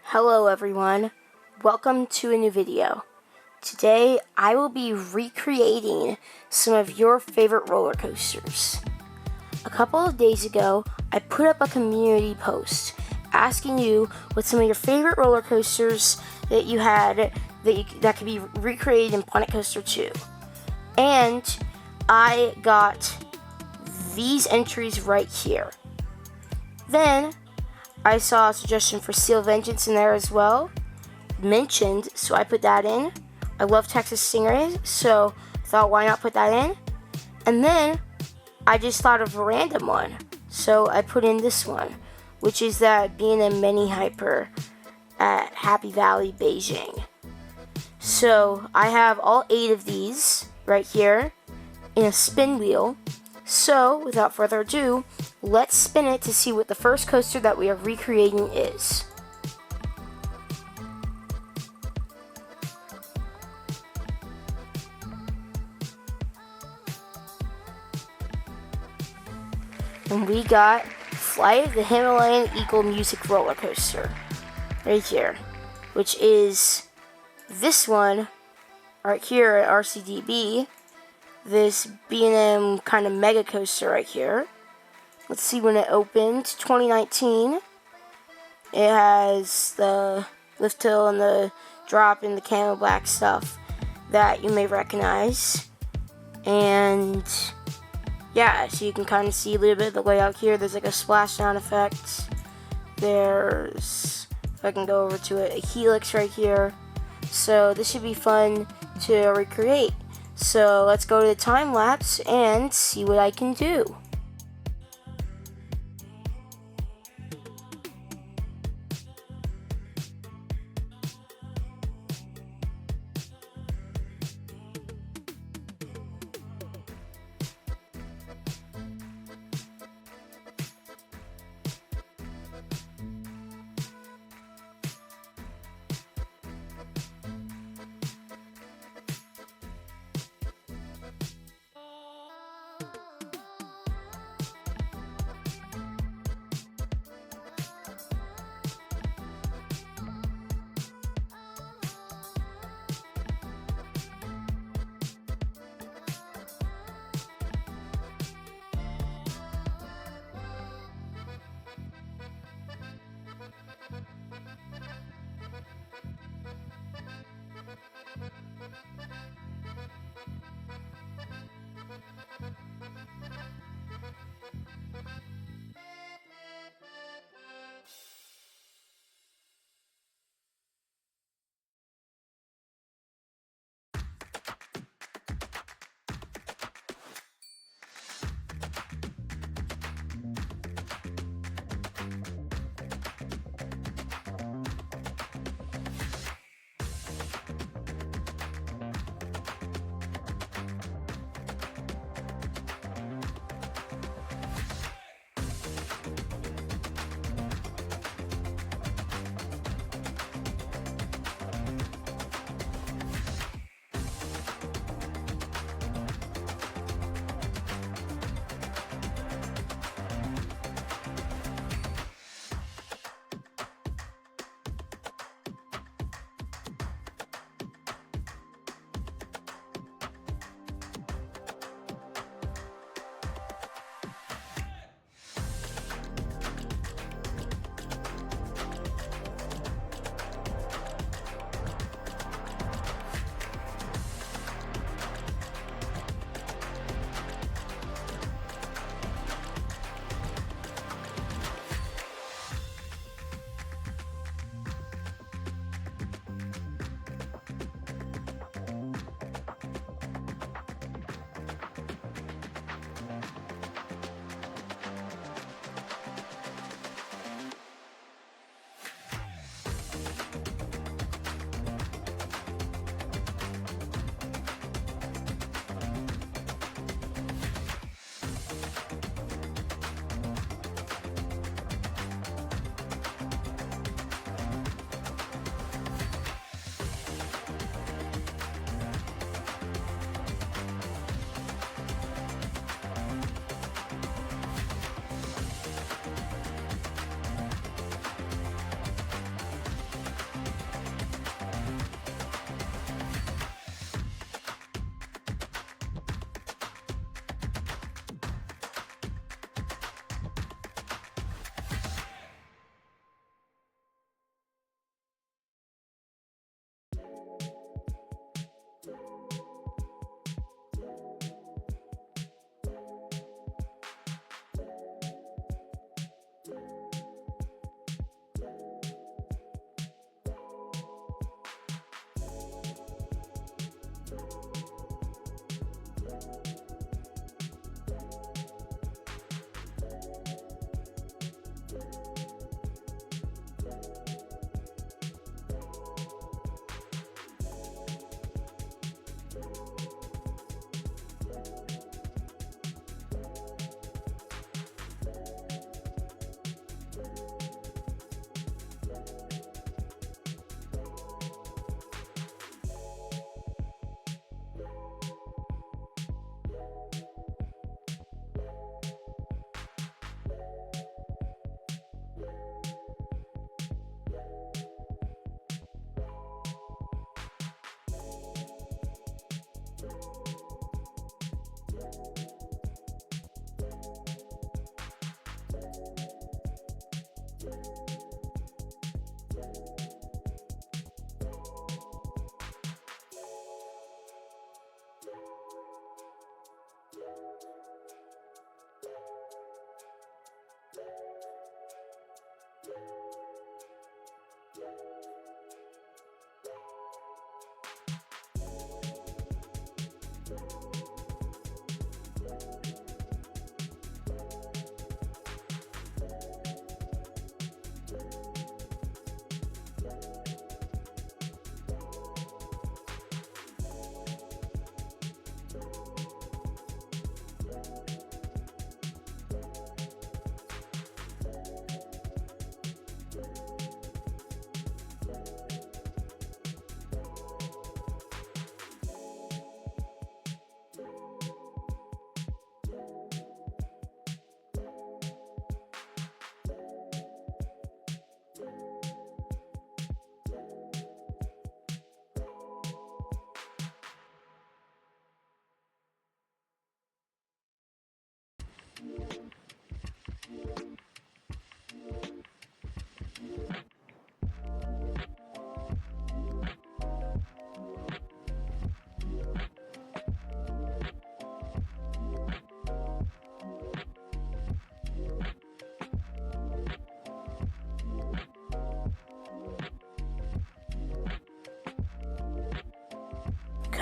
Hello everyone, welcome to a new video. Today I will be recreating some of your favorite roller coasters. A couple of days ago I put up a community post asking you what some of your favorite roller coasters that you had that could be recreated in Planet Coaster 2. And I got these entries right here. Then I saw a suggestion for Steel Vengeance in there as well, mentioned, so I put that in. I love Texas Stingrays, so I thought why not put that in? And then I just thought of a random one, so I put in this one, which is that being a mini hyper at Happy Valley, Beijing. So I have all 8 of these right here in a spin wheel. So without further ado, let's spin it to see what the first coaster that we are recreating is. And we got Flight of the Himalayan Eagle Music Roller Coaster right here, which is this one right here at RCDB. This B&M kind of mega coaster right here. Let's see when it opened. 2019. It has the lift hill and the drop and the camo black stuff that you may recognize. And yeah, so you can kind of see a little bit of the layout here. There's like a splashdown effect. There's, if I can go over to it, a helix right here. So this should be fun to recreate. So let's go to the time lapse and see what I can do.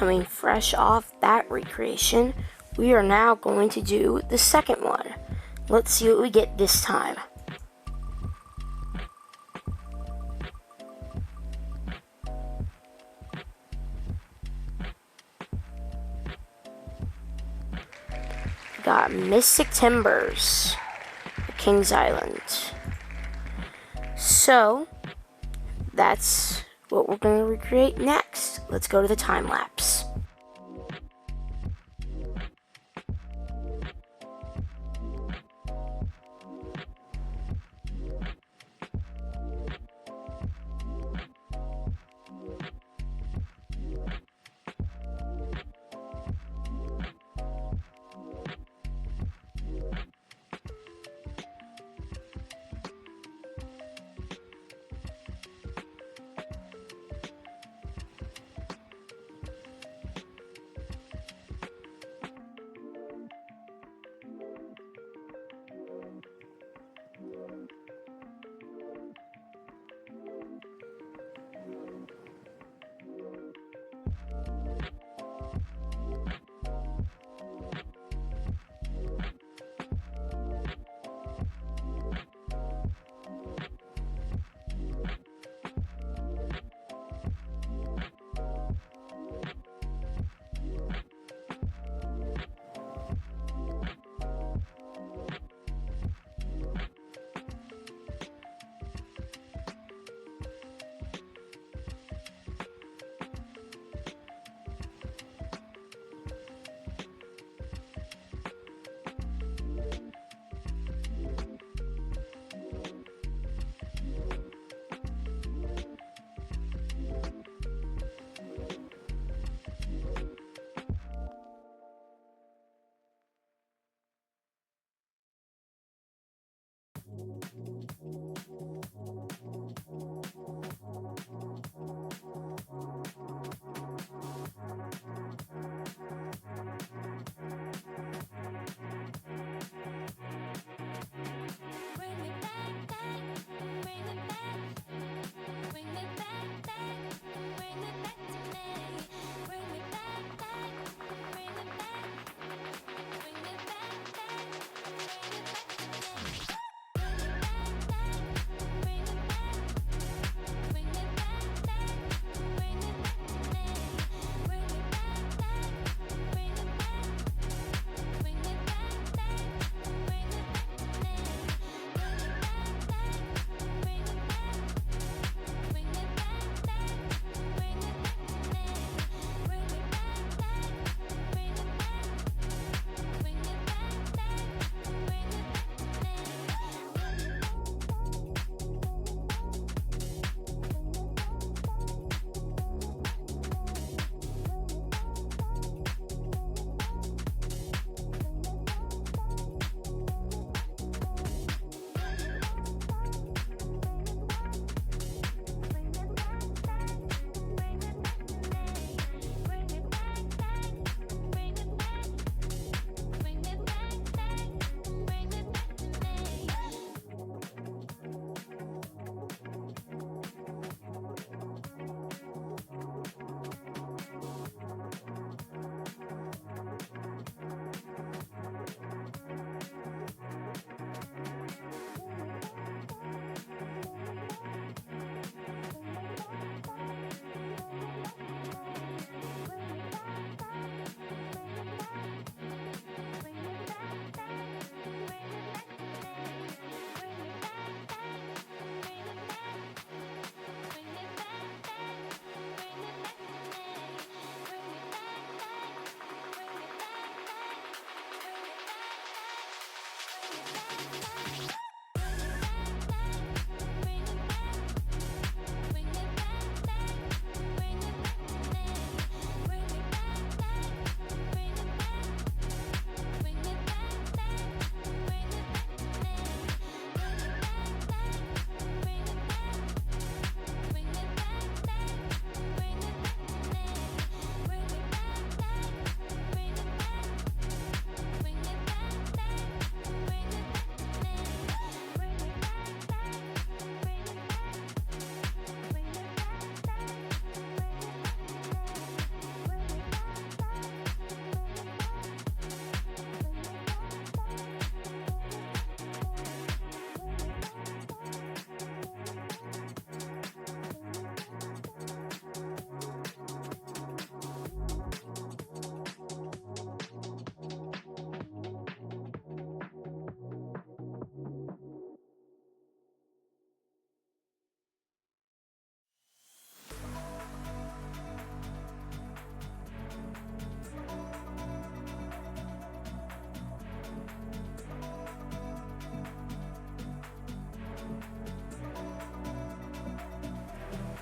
coming fresh off that recreation, we are now going to do the second one. Let's see what we get this time. We got Mystic Timbers, Kings Island. So, that's what we're going to recreate next. Let's go to the time lapse.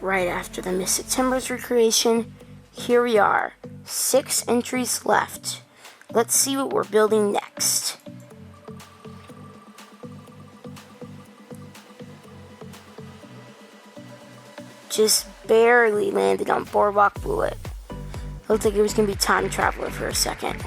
right after the Miss September's recreation. Here we are, 6 entries left. Let's see what we're building next. Just barely landed on Boardwalk Bullet. Looked like it was going to be Time Traveler for a second.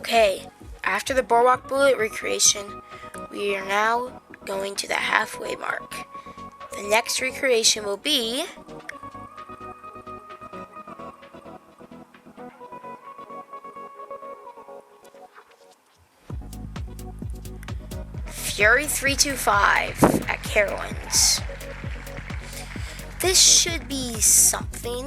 Okay, After the boardwalk bullet recreation, we are now going to the halfway mark. The next recreation will be Fury 325 at Carowinds. This should be something,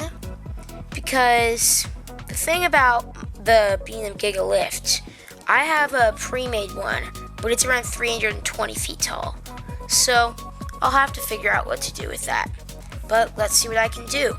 because the thing about the B&M Giga Lift, I have a pre-made one, but it's around 320 feet tall. So I'll have to figure out what to do with that. But let's see what I can do.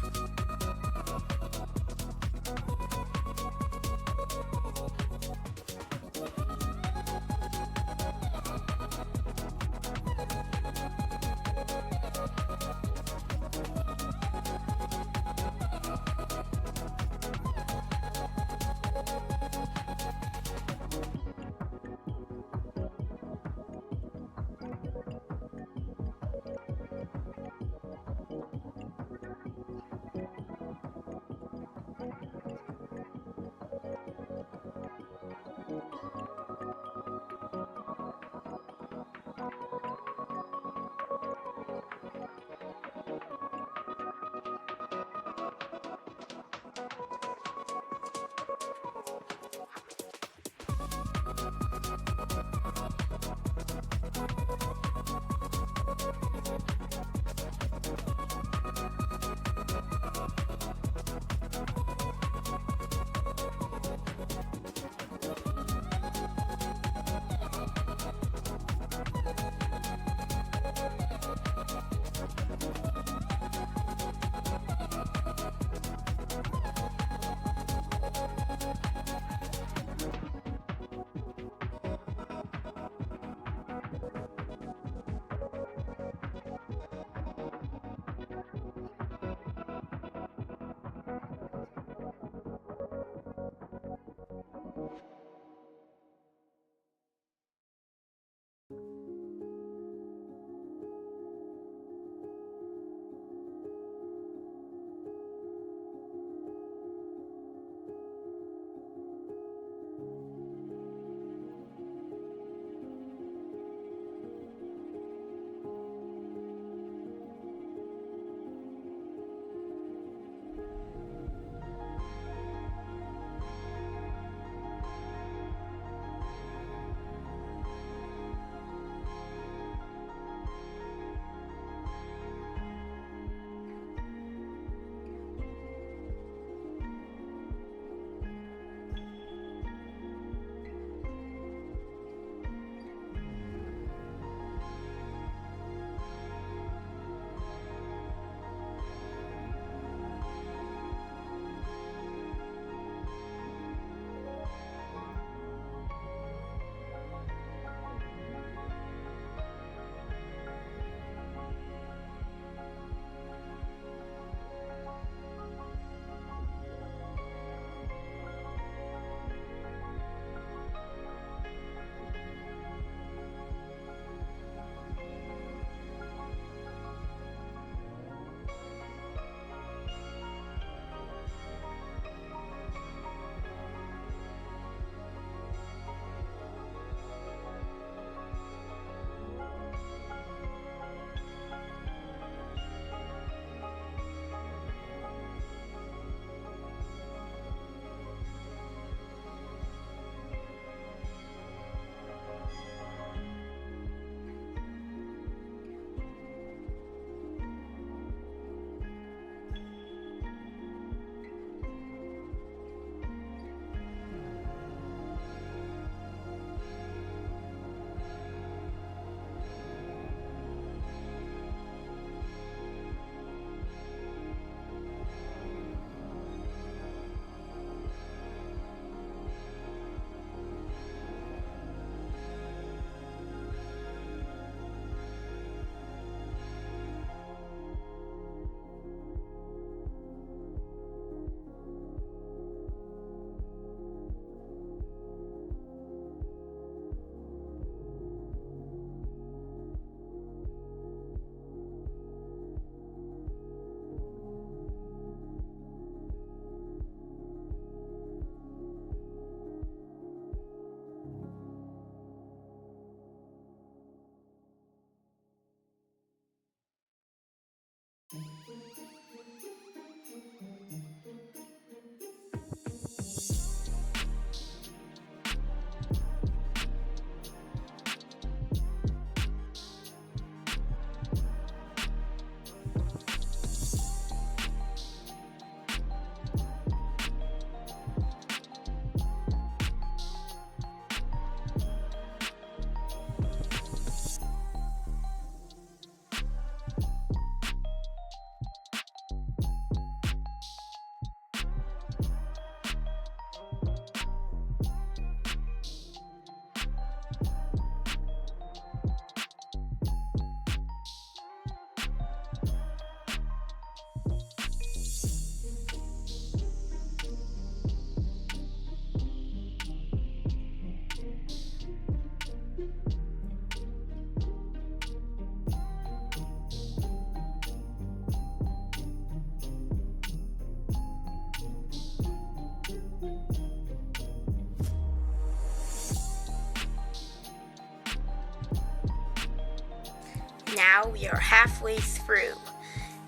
Now we are halfway through,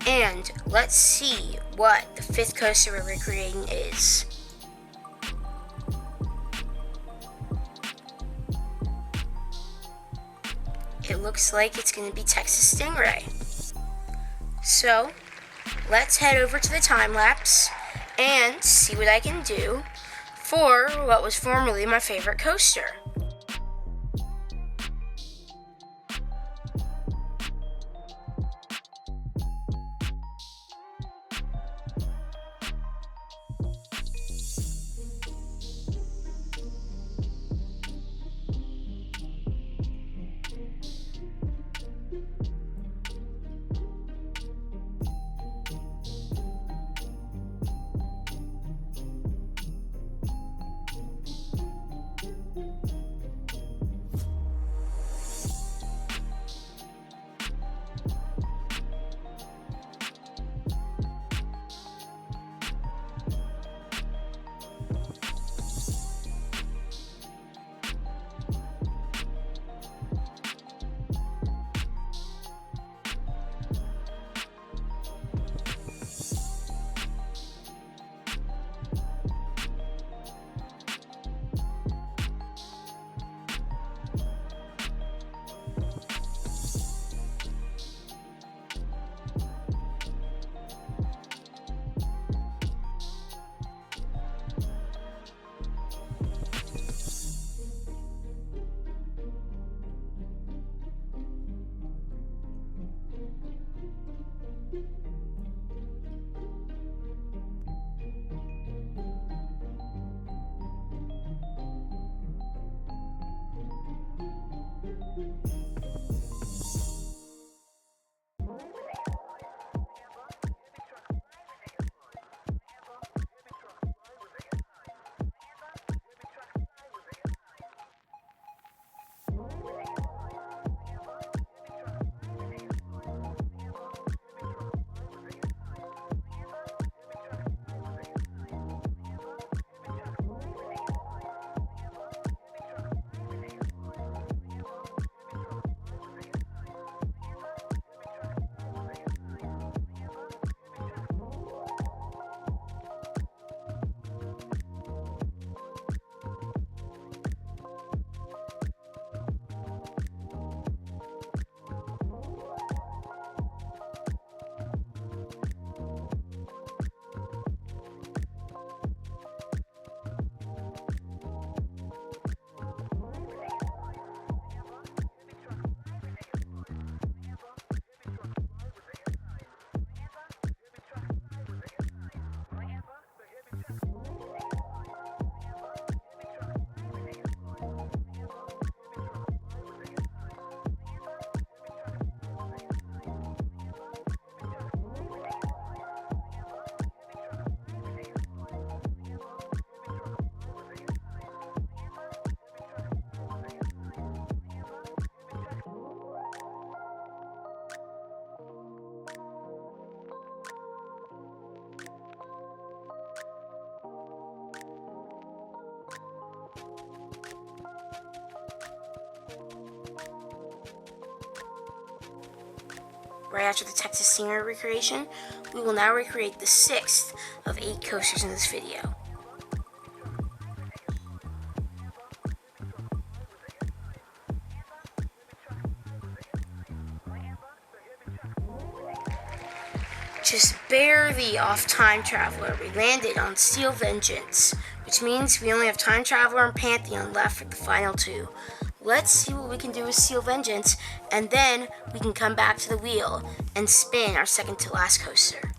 and let's see what the fifth coaster we're recreating is. It looks like it's going to be Texas Stingray. So, let's head over to the time lapse and see what I can do for what was formerly my favorite coaster. right after the Texas scenery recreation, we will now recreate the 6th of 8 coasters in this video. Just barely off Time Traveler, we landed on Steel Vengeance, which means we only have Time Traveler and Pantheon left for the final 2. Let's see what we can do with Steel Vengeance, and then we can come back to the wheel and spin our second to last coaster.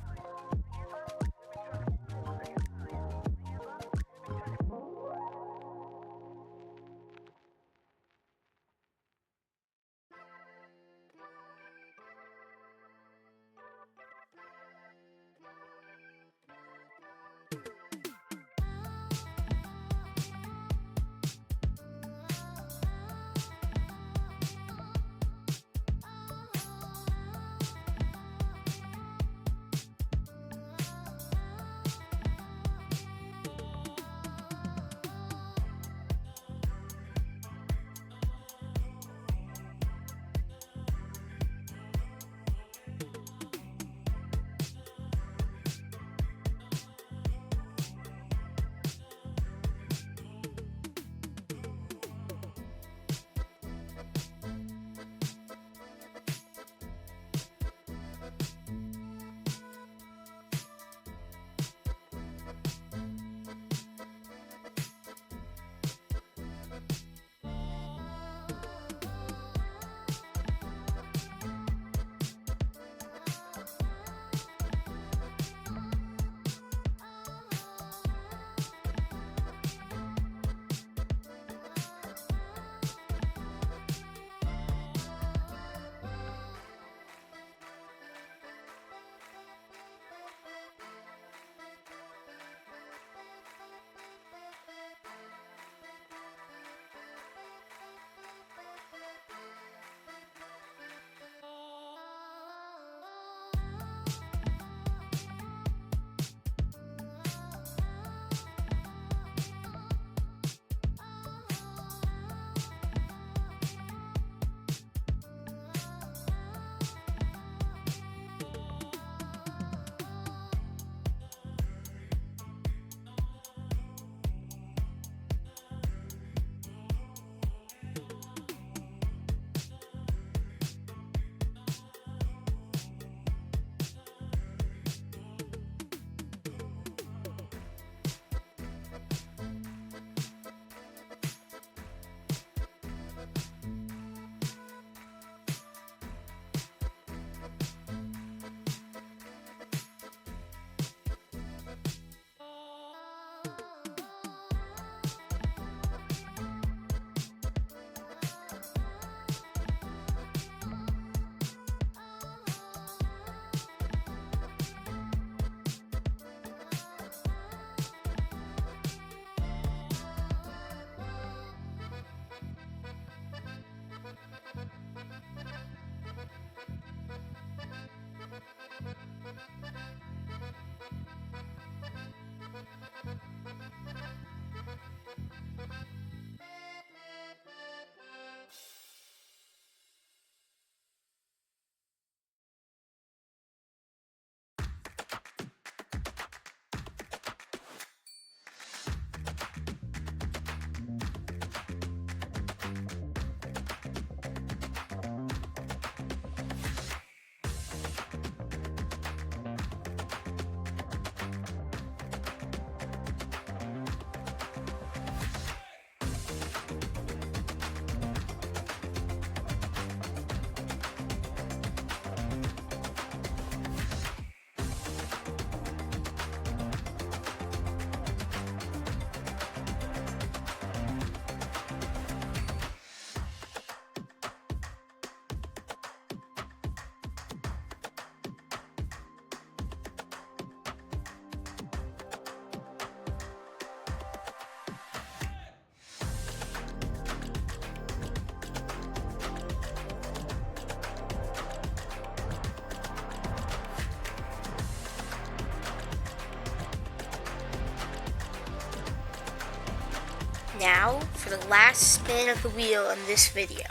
Now, for the last spin of the wheel in this video,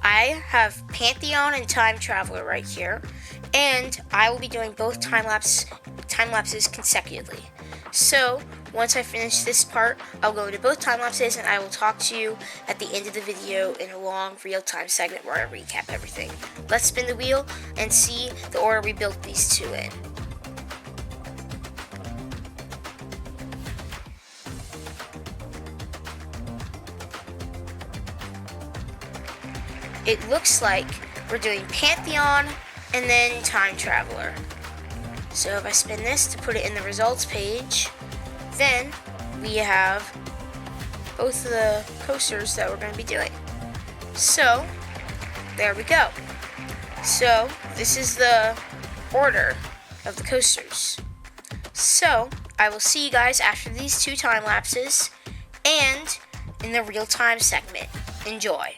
I have Pantheon and Time Traveler right here, and I will be doing both time lapses consecutively. So once I finish this part, I'll go into both time lapses, and I will talk to you at the end of the video in a long real-time segment where I recap everything. Let's spin the wheel and see the order we built these two in. It looks like we're doing Pantheon and then Time Traveler. So if I spin this to put it in the results page, then we have both of the coasters that we're going to be doing. So there we go. So this is the order of the coasters. So I will see you guys after these two time lapses and in the real-time segment. Enjoy.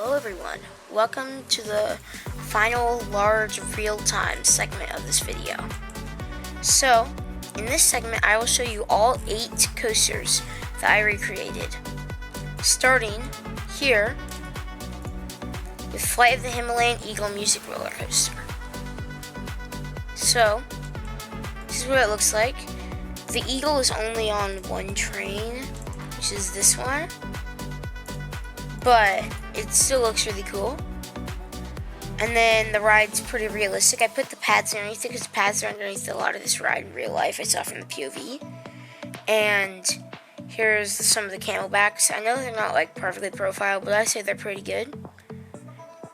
Hello everyone, welcome to the final large real-time segment of this video. So, in this segment I will show you all 8 coasters that I recreated. Starting here with Flight of the Himalayan Eagle music roller coaster. So, this is what it looks like. The Eagle is only on one train, which is this one. But it still looks really cool. And then the ride's pretty realistic. I put the pads underneath it because the pads are underneath a lot of this ride in real life. I saw from the POV. And here's some of the camelbacks. I know they're not like perfectly profiled, but I say they're pretty good.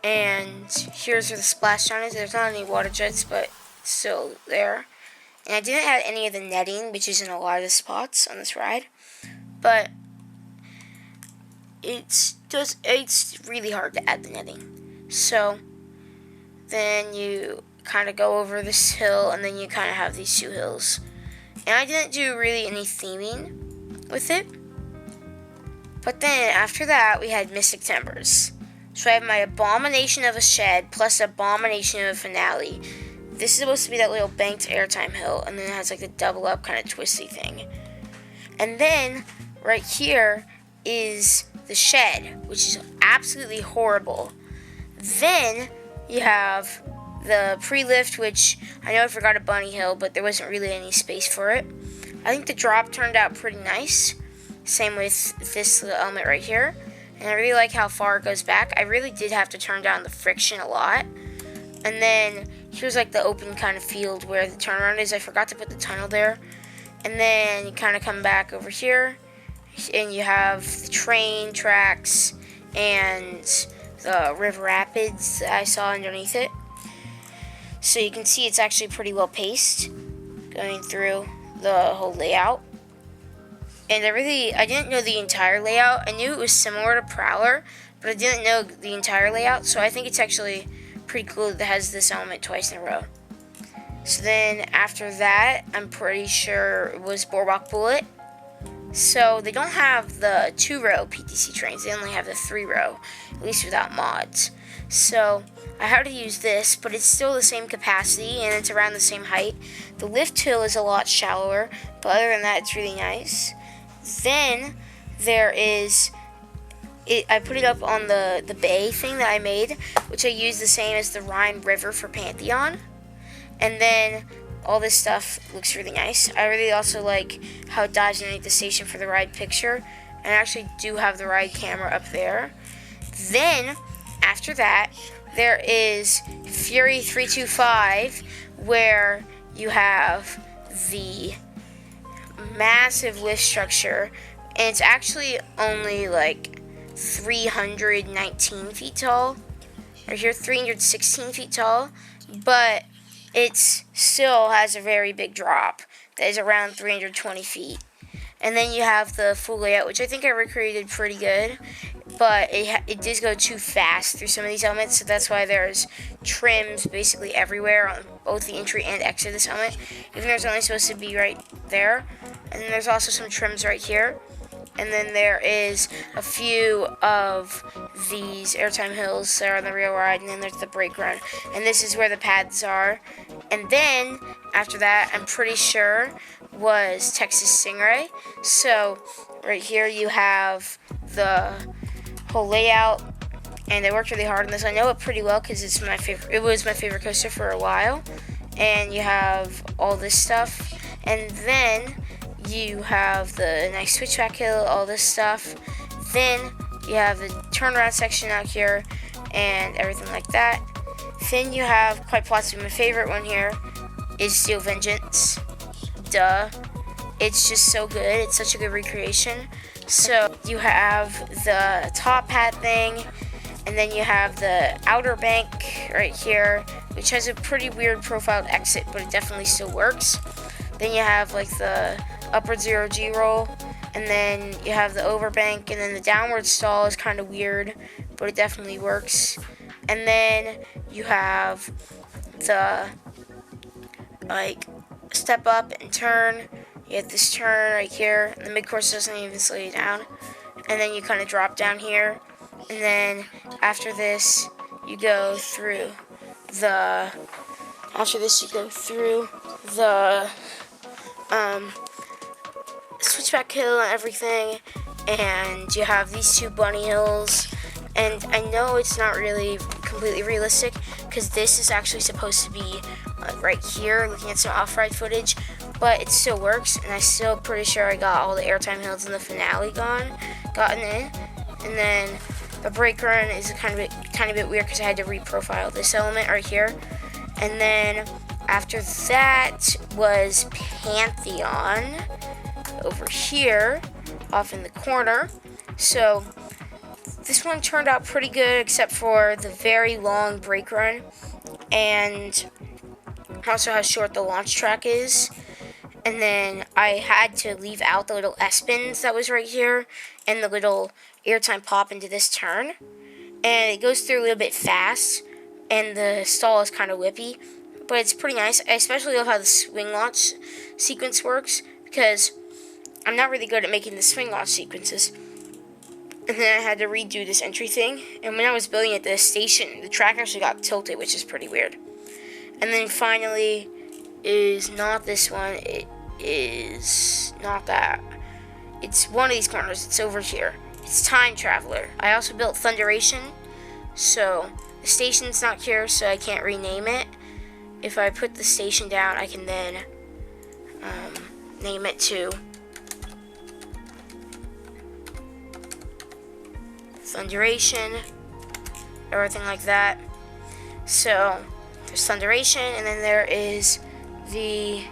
And here's where the splashdown is. There's not any water jets, but it's still there. And I didn't add any of the netting, which is in a lot of the spots on this ride. But it's really hard to add the netting. So then you kind of go over this hill, and then you kind of have these 2 hills. And I didn't do really any theming with it. But then after that, we had Mystic Timbers. So I have my Abomination of a Shed plus Abomination of a Finale. This is supposed to be that little banked airtime hill, and then it has like the double up kind of twisty thing. And then right here is the shed, which is absolutely horrible. Then you have the pre-lift, which I know I forgot a bunny hill, but there wasn't really any space for it. I think the drop turned out pretty nice. Same with this little element right here. And I really like how far it goes back. I really did have to turn down the friction a lot. And then here's like the open kind of field where the turnaround is. I forgot to put the tunnel there. And then you kind of come back over here, and you have the train tracks and the river rapids that I saw underneath it. So you can see it's actually pretty well paced going through the whole layout. And I didn't know the entire layout. I knew it was similar to Prowler, but I didn't know the entire layout. So I think it's actually pretty cool that it has this element twice in a row. So then after that, I'm pretty sure it was Boardwalk Bullet. So they don't have the 2-row PTC trains, they only have the 3-row, at least without mods. So I had to use this, but it's still the same capacity and it's around the same height. The lift hill is a lot shallower, but other than that, it's really nice. Then there is, I put it up on the bay thing that I made, which I used the same as the Rhine River for Pantheon. And then all this stuff looks really nice. I really also like how it dives underneath the station for the ride picture. And I actually do have the ride camera up there. Then, after that, there is Fury 325, where you have the massive lift structure. And it's actually only like 319 feet tall. Or here, 316 feet tall. But it still has a very big drop that is around 320 feet. And then you have the full layout, which I think I recreated pretty good, but it does go too fast through some of these elements, so that's why there's trims basically everywhere on both the entry and exit of this element, even though it's only supposed to be right there. And then there's also some trims right here. And then there is a few of these airtime hills that are on the real ride, and then there's the brake run. And this is where the pads are. And then, after that, I'm pretty sure was Texas Stingray. So, right here you have the whole layout, and I worked really hard on this. I know it pretty well because it was my favorite coaster for a while. And you have all this stuff. And then you have the nice switchback hill, all this stuff. Then you have the turnaround section out here and everything like that. Then you have, quite possibly my favorite one here, is Steel Vengeance. Duh. It's just so good. It's such a good recreation. So you have the top hat thing, and then you have the outer bank right here, which has a pretty weird profiled exit, but it definitely still works. Then you have like the upward 0G roll, and then you have the overbank, and then the downward stall is kind of weird, but it definitely works. And then you have the like step up and turn. You have this turn right here, and the mid-course doesn't even slow you down. And then you kind of drop down here, And then after this, you go through the switchback hill and everything, and you have these two bunny hills. And I know it's not really completely realistic because this is actually supposed to be right here, looking at some off-ride footage, but it still works, and I'm still pretty sure I got all the airtime hills in the finale gotten in. And then the brake run is a tiny bit weird because I had to reprofile this element right here. And then after that was Pantheon over here, off in the corner. So this one turned out pretty good, except for the very long brake run, and also how short the launch track is. And then I had to leave out the little S-bins that was right here, and the little airtime pop into this turn. And it goes through a little bit fast, and the stall is kind of whippy, but it's pretty nice. I especially love how the swing launch sequence works, because I'm not really good at making the swing launch sequences. And then I had to redo this entry thing, and when I was building at the station, the track actually got tilted, which is pretty weird. And then finally is not this one, it is not that. It's one of these corners, it's over here. It's Time Traveler. I also built Thunderation, so the station's not here, so I can't rename it. If I put the station down, I can then name it to Thunderation, everything like that. So there's Thunderation, and then there is the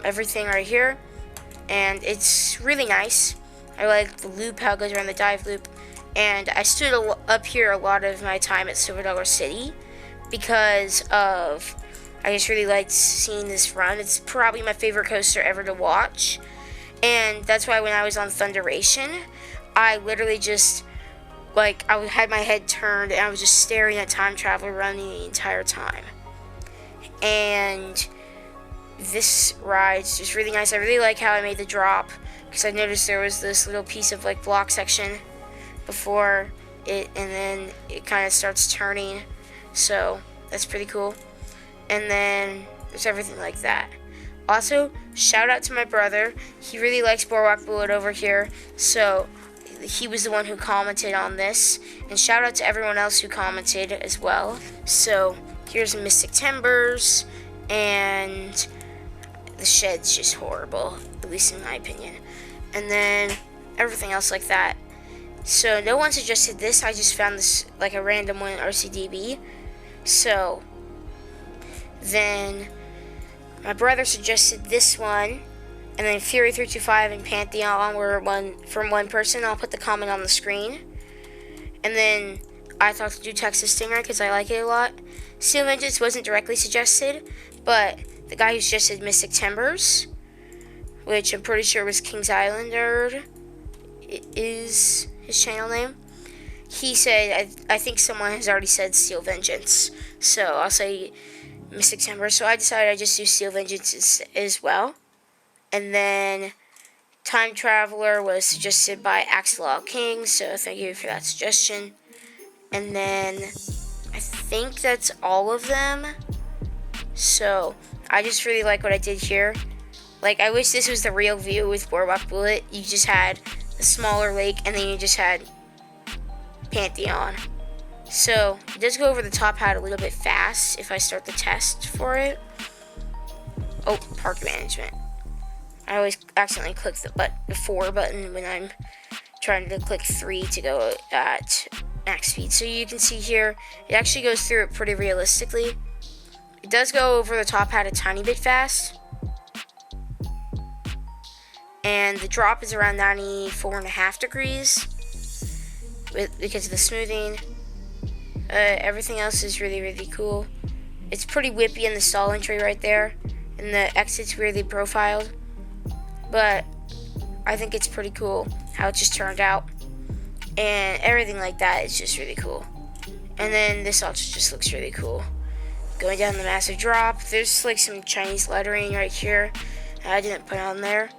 everything right here, and it's really nice. I like the loop, how it goes around the dive loop, and I stood up here a lot of my time at Silver Dollar City because of I just really liked seeing this run. It's probably my favorite coaster ever to watch, and that's why when I was on Thunderation, I literally just I had my head turned and I was just staring at Time Traveler running the entire time. And this ride's just really nice. I really like how I made the drop, because I noticed there was this little piece of block section before it, and then it kind of starts turning, so that's pretty cool. And then there's everything like that. Also, shout out to my brother. He really likes Boardwalk Bullet over here, so he was the one who commented on this. And shout out to everyone else who commented as well. So here's Mystic Timbers, and the shed's just horrible, at least in my opinion. And then everything else like that. So no one suggested this. I just found this a random one in RCDB. So then my brother suggested this one, and then Fury 325 and Pantheon were from one person. I'll put the comment on the screen. And then I thought to do Texas Stinger because I like it a lot. Steel Vengeance wasn't directly suggested, but the guy who suggested Mystic Timbers, which I'm pretty sure was Kings Islander, is his channel name. He said, I think someone has already said Steel Vengeance, so I'll say Mystic Timbers. So I decided I'd just do Steel Vengeance as well. And then Time Traveler was suggested by Axel King, so thank you for that suggestion. And then I think that's all of them. So I just really like what I did here. I wish this was the real view with Boardwalk Bullet. You just had a smaller lake, and then you just had Pantheon. So it does go over the top hat a little bit fast if I start the test for it. Oh, park management. I always accidentally click the 4 button when I'm trying to click 3 to go at max speed. So you can see here, it actually goes through it pretty realistically. It does go over the top hat a tiny bit fast. And the drop is around 94.5 degrees because of the smoothing. Everything else is really, really cool. It's pretty whippy in the stall entry right there, and the exit's weirdly profiled. But I think it's pretty cool how it just turned out, and everything like that is just really cool. And then this also just looks really cool. going down the massive drop. There's like some Chinese lettering right here I didn't put on there.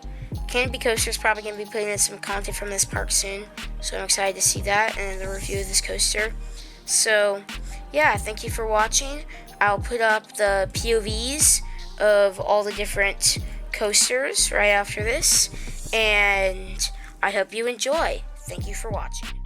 Canopy Coaster is probably going to be putting in some content from this park soon, so I'm excited to see that and the review of this coaster. So yeah, thank you for watching. I'll put up the POVs of all the different coasters right after this, and I hope you enjoy. Thank you for watching.